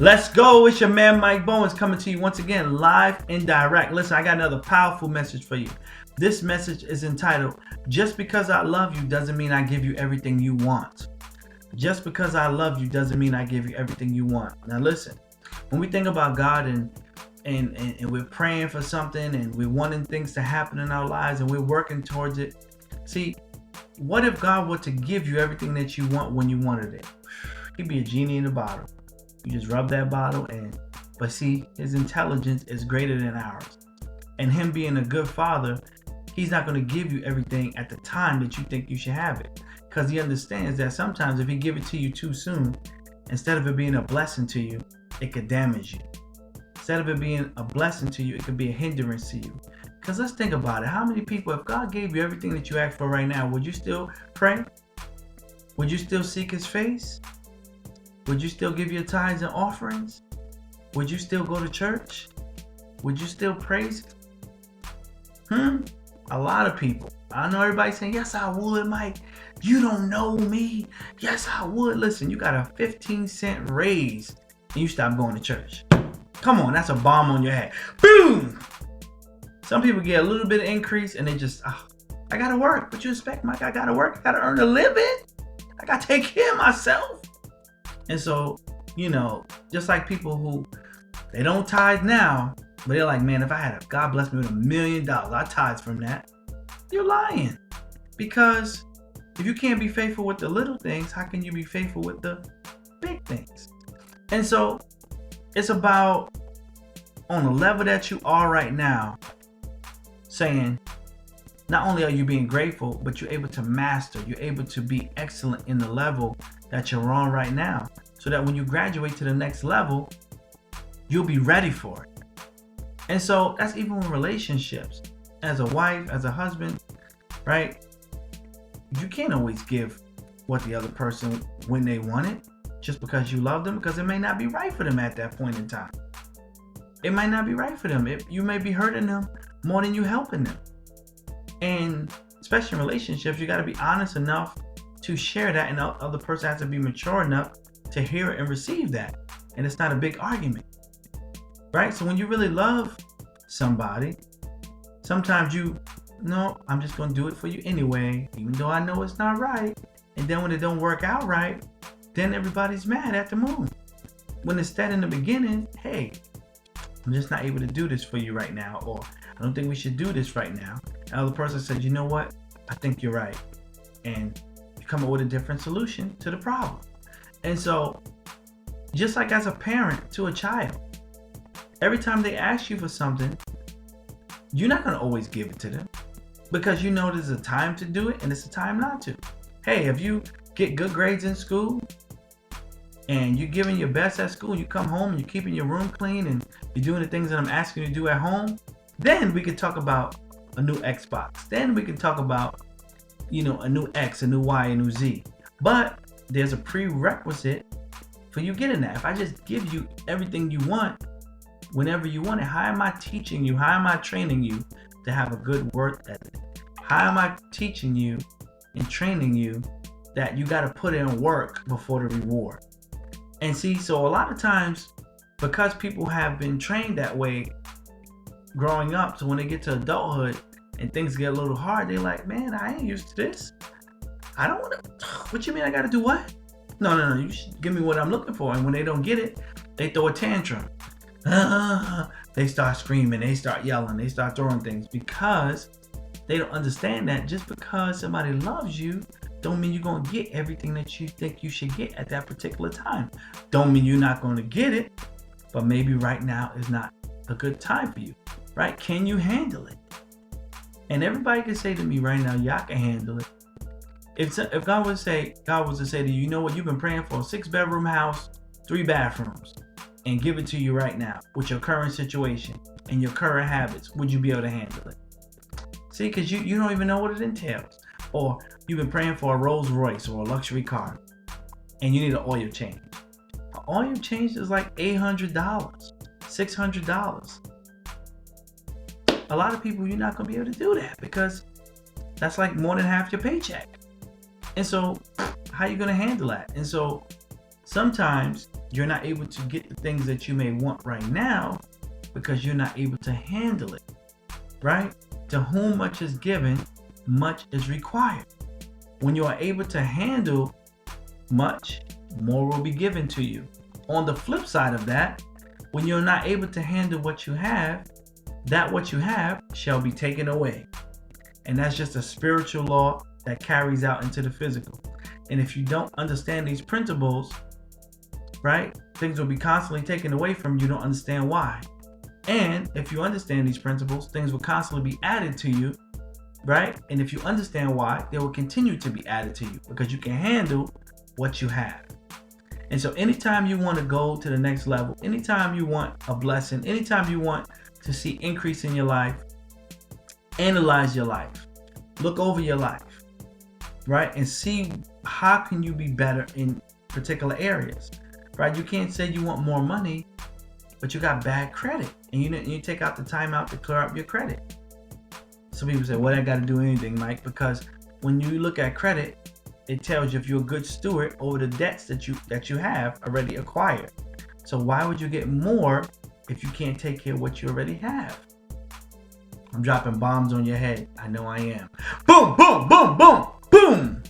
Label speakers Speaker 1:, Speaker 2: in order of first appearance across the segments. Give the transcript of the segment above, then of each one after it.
Speaker 1: Let's go. It's your man Mike Bowens coming to you once again live and direct. Listen, I got another powerful message for you. This message is entitled, Just Because I Love You Doesn't Mean I Give You Everything You Want. Just because I love you doesn't mean I give you everything you want. Now listen, when we think about God and we're praying for something and we're wanting things to happen in our lives and we're working towards it. See, what if God were to give you everything that you want when you wanted it? He'd be a genie in a bottle. You just rub that bottle but see, his intelligence is greater than ours. And him being a good father, he's not going to give you everything at the time that you think you should have it. Because he understands that sometimes if he give it to you too soon, instead of it being a blessing to you, it could damage you. Instead of it being a blessing to you, it could be a hindrance to you. Because let's think about it. How many people, if God gave you everything that you asked for right now, would you still pray? Would you still seek his face? Would you still give your tithes and offerings? Would you still go to church? Would you still praise? A lot of people. I know everybody saying, yes, I would, Mike. You don't know me. Yes, I would. Listen, you got a 15-cent raise and you stop going to church. Come on, that's a bomb on your head. Boom! Some people get a little bit of increase and they just, I got to work. What you expect, Mike? I got to work. I got to earn a living. I got to take care of myself. And so, just like people who, they don't tithe now, but they're like, man, if God bless me with $1 million, I tithe from that. You're lying. Because if you can't be faithful with the little things, how can you be faithful with the big things? And so it's about, on the level that you are right now, saying, not only are you being grateful, but you're able to master, you're able to be excellent in the level that you're on right now. So that when you graduate to the next level, you'll be ready for it. And so that's even with relationships. As a wife, as a husband, right? You can't always give what the other person when they want it, just because you love them, because it may not be right for them at that point in time. It might not be right for them. You may be hurting them more than you helping them. And especially in relationships, you got to be honest enough to share that, and the other person has to be mature enough to hear it and receive that. And it's not a big argument, right? So when you really love somebody, sometimes I'm just going to do it for you anyway, even though I know it's not right. And then when it don't work out right, then everybody's mad at the moon. When instead in the beginning, hey, I'm just not able to do this for you right now, or I don't think we should do this right now. And the other person said, you know what? I think you're right. And you come up with a different solution to the problem. And so, just like as a parent to a child, every time they ask you for something, you're not going to always give it to them, because you know there's a time to do it and it's a time not to. Hey, if you get good grades in school and you're giving your best at school, you come home and you're keeping your room clean and you're doing the things that I'm asking you to do at home, then we can talk about a new Xbox. Then we can talk about, a new X, a new Y, a new Z. But there's a prerequisite for you getting that. If I just give you everything you want, whenever you want it, how am I teaching you? How am I training you to have a good work ethic? How am I teaching you and training you that you got to put in work before the reward? And see, so a lot of times, because people have been trained that way growing up, so when they get to adulthood and things get a little hard, they're like, man, I ain't used to this. I don't want to. What you mean I got to do what? No. You should give me what I'm looking for. And when they don't get it, they throw a tantrum. They start screaming. They start yelling. They start throwing things, because they don't understand that just because somebody loves you don't mean you're going to get everything that you think you should get at that particular time. Don't mean you're not going to get it, but maybe right now is not a good time for you, right? Can you handle it? And everybody can say to me right now, yeah, I can handle it. If God was to say to you, you know what, you've been praying for a 6-bedroom house, 3 bathrooms, and give it to you right now with your current situation and your current habits, would you be able to handle it? See, because you don't even know what it entails. Or you've been praying for a Rolls Royce or a luxury car, and you need an oil change. An oil change is like $800, $600. A lot of people, you're not going to be able to do that, because that's like more than half your paycheck. And so how are you going to handle that? And so sometimes You're not able to get the things that you may want right now because you're not able to handle it, right? To whom much is given, much is required. When you are able to handle much, more will be given to you. On the flip side of that, when you're not able to handle what you have, that what you have shall be taken away. And that's just a spiritual law that carries out into the physical. And if you don't understand these principles, right, things will be constantly taken away from you. You don't understand why. And if you understand these principles, things will constantly be added to you, right? And if you understand why, they will continue to be added to you because you can handle what you have. And so anytime you want to go to the next level, anytime you want a blessing, anytime you want to see increase in your life, analyze your life, look over your life, right? And see how can you be better in particular areas, right? You can't say you want more money, but you got bad credit and you take out the time out to clear up your credit. Some people say, well, I got to do anything, Mike, because when you look at credit, it tells you if you're a good steward over the debts that you have already acquired. So why would you get more if you can't take care of what you already have? I'm dropping bombs on your head. I know I am. Boom, boom, boom, boom, boom.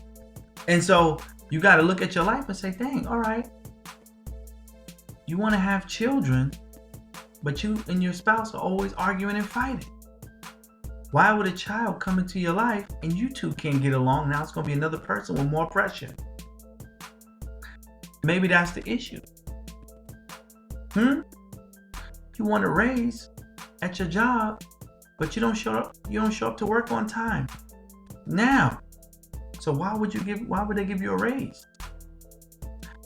Speaker 1: And so you got to look at your life and say, dang, all right. You want to have children, but you and your spouse are always arguing and fighting. Why would a child come into your life and you two can't get along? Now it's going to be another person with more pressure. Maybe that's the issue. You want to raise at your job, but you don't show up to work on time. Now, so why would they give you a raise?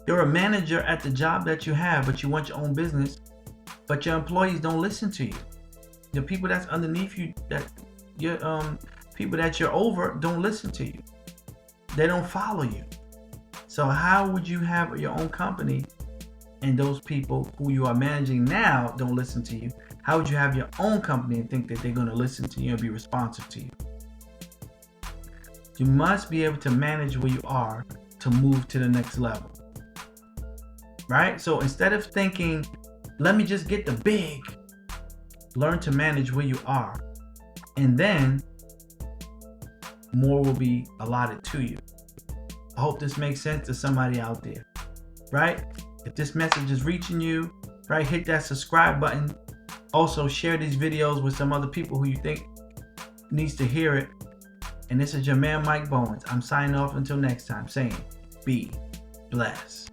Speaker 1: You're a manager at the job that you have, but you want your own business, but your employees don't listen to you. The people that's underneath you, that your people that you're over, don't listen to you. They don't follow you. So how would you have your own company and those people who you are managing now don't listen to you? How would you have your own company and think that they're going to listen to you and be responsive to you? You must be able to manage where you are to move to the next level. Right? So instead of thinking, let me just get the big, learn to manage where you are. And then more will be allotted to you. I hope this makes sense to somebody out there. Right? If this message is reaching you, right, hit that subscribe button. Also share these videos with some other people who you think needs to hear it. And this is your man, Mike Bowens. I'm signing off until next time, saying, be blessed.